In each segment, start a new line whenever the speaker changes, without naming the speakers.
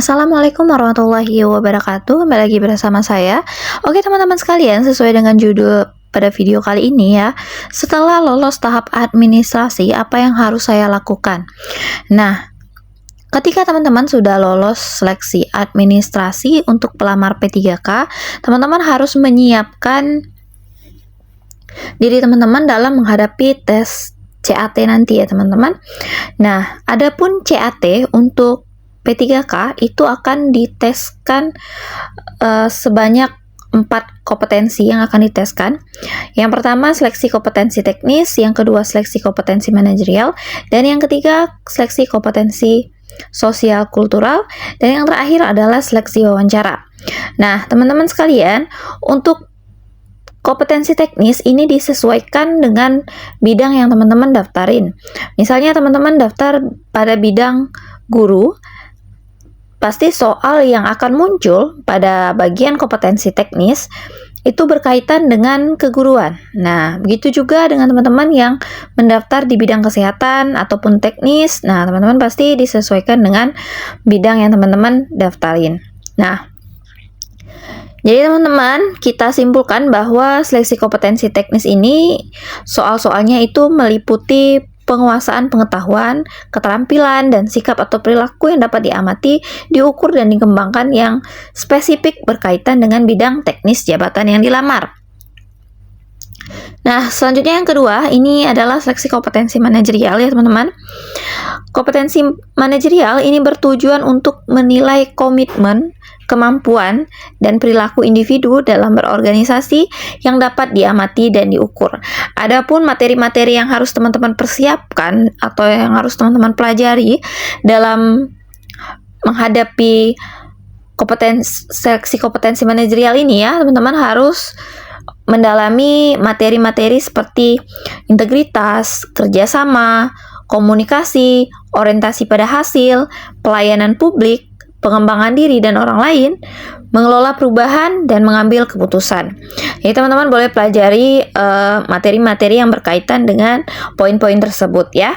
Assalamualaikum warahmatullahi wabarakatuh. Kembali lagi bersama saya. Oke teman-teman sekalian, sesuai dengan judul pada video kali ini ya, setelah lolos tahap administrasi, apa yang harus saya lakukan? Nah, ketika teman-teman sudah lolos seleksi administrasi untuk pelamar P3K, teman-teman harus menyiapkan diri teman-teman dalam menghadapi tes CAT nanti ya teman-teman. Nah, adapun CAT untuk P3K itu akan diteskan sebanyak 4 kompetensi yang akan diteskan. Yang pertama seleksi kompetensi teknis, yang kedua seleksi kompetensi manajerial, dan yang ketiga seleksi kompetensi sosial kultural, dan yang terakhir adalah seleksi wawancara. Nah, teman-teman sekalian, untuk kompetensi teknis ini disesuaikan dengan bidang yang teman-teman daftarin. Misalnya teman-teman daftar pada bidang guru, pasti soal yang akan muncul pada bagian kompetensi teknis itu berkaitan dengan keguruan. Nah, begitu juga dengan teman-teman yang mendaftar di bidang kesehatan ataupun teknis. Nah, teman-teman pasti disesuaikan dengan bidang yang teman-teman daftarin. Nah, jadi teman-teman, kita simpulkan bahwa seleksi kompetensi teknis ini soal-soalnya itu meliputi penguasaan pengetahuan, keterampilan, dan sikap atau perilaku yang dapat diamati, diukur, dan dikembangkan yang spesifik berkaitan dengan bidang teknis jabatan yang dilamar. Nah, selanjutnya yang kedua, ini adalah seleksi kompetensi manajerial ya teman-teman. Kompetensi manajerial ini bertujuan untuk menilai komitmen, kemampuan, dan perilaku individu dalam berorganisasi yang dapat diamati dan diukur. Adapun materi-materi yang harus teman-teman persiapkan atau yang harus teman-teman pelajari dalam menghadapi seleksi kompetensi manajerial ini ya, teman-teman harus mendalami materi-materi seperti integritas, kerjasama, komunikasi, orientasi pada hasil, pelayanan publik, pengembangan diri dan orang lain, mengelola perubahan, dan mengambil keputusan. Jadi teman-teman boleh pelajari materi-materi yang berkaitan dengan poin-poin tersebut ya.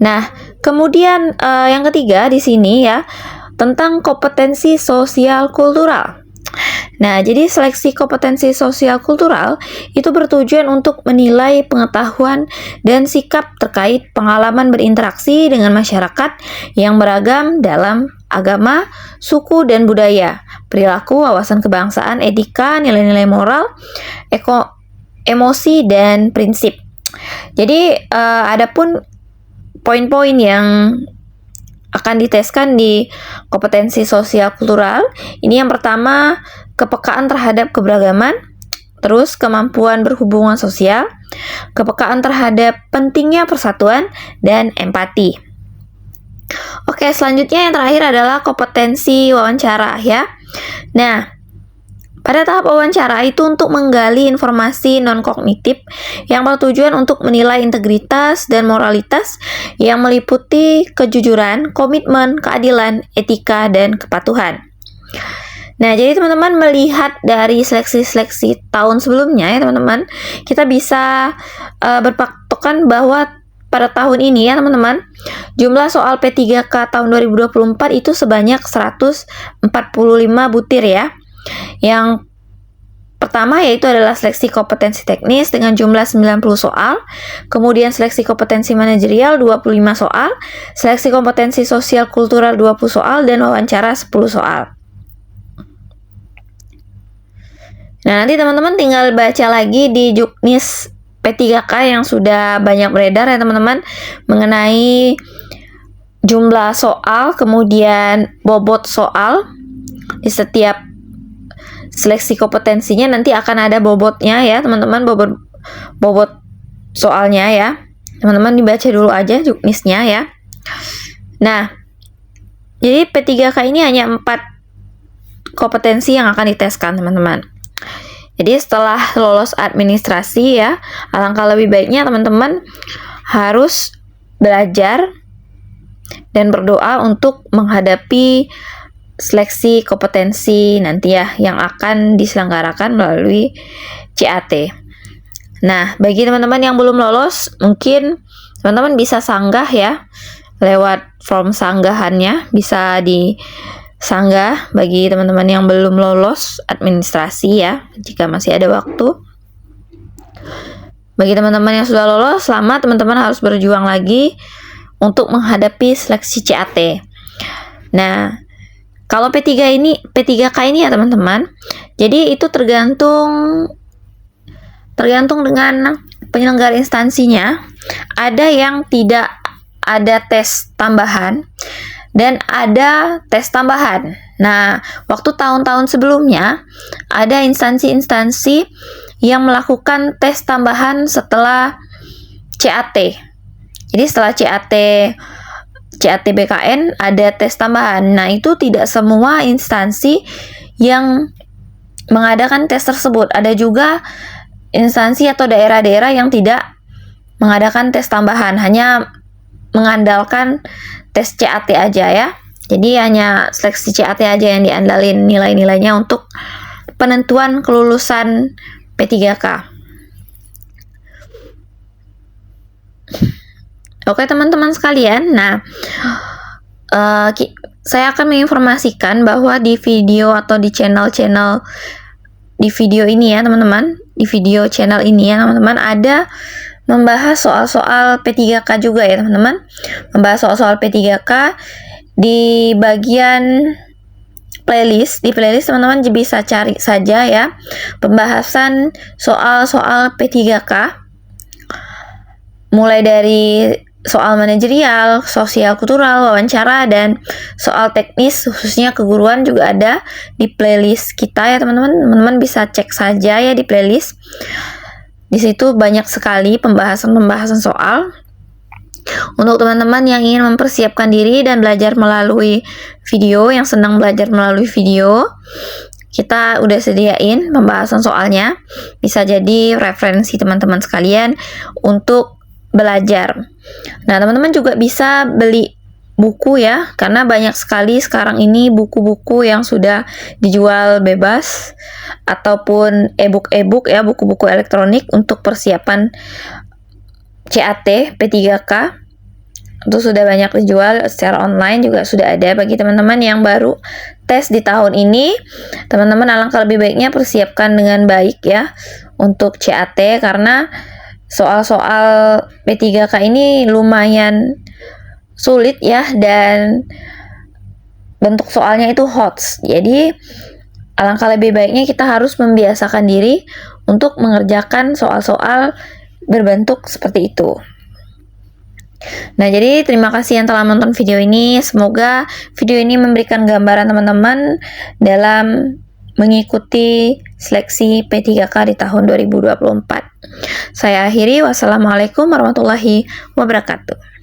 Nah, kemudian yang ketiga di sini ya, tentang kompetensi sosial kultural. Nah, jadi seleksi kompetensi sosial kultural itu bertujuan untuk menilai pengetahuan dan sikap terkait pengalaman berinteraksi dengan masyarakat yang beragam dalam agama, suku, dan budaya, perilaku, wawasan kebangsaan, etika, nilai-nilai moral, emosi, dan prinsip. Jadi, adapun poin-poin yang akan diteskan di kompetensi sosial kultural, ini yang pertama kepekaan terhadap keberagaman, terus kemampuan berhubungan sosial, kepekaan terhadap pentingnya persatuan, dan empati. Oke, selanjutnya yang terakhir adalah kompetensi wawancara ya. Nah, pada tahap wawancara itu untuk menggali informasi non-kognitif yang bertujuan untuk menilai integritas dan moralitas yang meliputi kejujuran, komitmen, keadilan, etika, dan kepatuhan. Nah, jadi teman-teman melihat dari seleksi-seleksi tahun sebelumnya ya teman-teman, kita bisa berpatokan bahwa pada tahun ini ya teman-teman, jumlah soal P3K tahun 2024 itu sebanyak 145 butir ya. Yang pertama yaitu adalah seleksi kompetensi teknis dengan jumlah 90 soal, kemudian seleksi kompetensi manajerial 25 soal, seleksi kompetensi sosial kultural 20 soal, dan wawancara 10 soal. Nah, nanti teman-teman tinggal baca lagi di Juknis P3K yang sudah banyak beredar ya teman-teman, mengenai jumlah soal, kemudian bobot soal di setiap seleksi kompetensinya nanti akan ada bobotnya ya teman-teman, bobot soalnya ya. Teman-teman dibaca dulu aja juknisnya ya. Nah, jadi P3K ini hanya 4 kompetensi yang akan diteskan teman-teman. Jadi setelah lolos administrasi ya, alangkah lebih baiknya teman-teman harus belajar dan berdoa untuk menghadapi seleksi kompetensi nanti ya yang akan diselenggarakan melalui CAT. Nah, bagi teman-teman yang belum lolos, mungkin teman-teman bisa sanggah ya lewat form sanggahannya, bisa sanggah bagi teman-teman yang belum lolos administrasi ya, jika masih ada waktu. Bagi teman-teman yang sudah lolos, selamat, teman-teman harus berjuang lagi untuk menghadapi seleksi CAT. Nah, kalau P3K ini ya teman-teman, jadi itu tergantung dengan penyelenggara instansinya. Ada yang tidak ada tes tambahan dan ada tes tambahan. Nah, waktu tahun-tahun sebelumnya ada instansi-instansi yang melakukan tes tambahan setelah CAT. Jadi setelah CAT BKN ada tes tambahan. Nah, itu tidak semua instansi yang mengadakan tes tersebut. Ada juga instansi atau daerah-daerah yang tidak mengadakan tes tambahan, hanya mengandalkan tes CAT aja ya. Jadi hanya seleksi CAT aja yang diandalin nilai-nilainya untuk penentuan kelulusan P3K. Oke teman-teman sekalian, nah saya akan menginformasikan bahwa di video atau di channel-channel di video ini ya teman-teman, di video channel ini ya teman-teman, ada membahas soal-soal P3K juga ya teman-teman, membahas soal-soal P3K di bagian playlist. Di playlist teman-teman bisa cari saja ya pembahasan soal-soal P3K, mulai dari soal manajerial, sosial kultural, wawancara, dan soal teknis khususnya keguruan juga ada di playlist kita ya teman-teman. Teman-teman bisa cek saja ya di playlist. Di situ banyak sekali pembahasan soal. Untuk teman-teman yang ingin mempersiapkan diri dan belajar melalui video, yang senang belajar melalui video, kita udah sediain pembahasan soalnya. Bisa jadi referensi teman-teman sekalian untuk belajar. Nah, teman-teman juga bisa beli buku ya, karena banyak sekali sekarang ini buku-buku yang sudah dijual bebas, ataupun e-book ya, buku-buku elektronik untuk persiapan CAT P3K. Itu sudah banyak dijual secara online, juga sudah ada. Bagi teman-teman yang baru tes di tahun ini, teman-teman alangkah lebih baiknya persiapkan dengan baik ya untuk CAT, karena soal-soal P3K ini lumayan sulit ya, dan bentuk soalnya itu HOTS. Jadi alangkah lebih baiknya kita harus membiasakan diri untuk mengerjakan soal-soal berbentuk seperti itu. Nah, jadi terima kasih yang telah menonton video ini. Semoga video ini memberikan gambaran teman-teman dalam mengikuti seleksi P3K di tahun 2024. Saya akhiri, wassalamualaikum warahmatullahi wabarakatuh.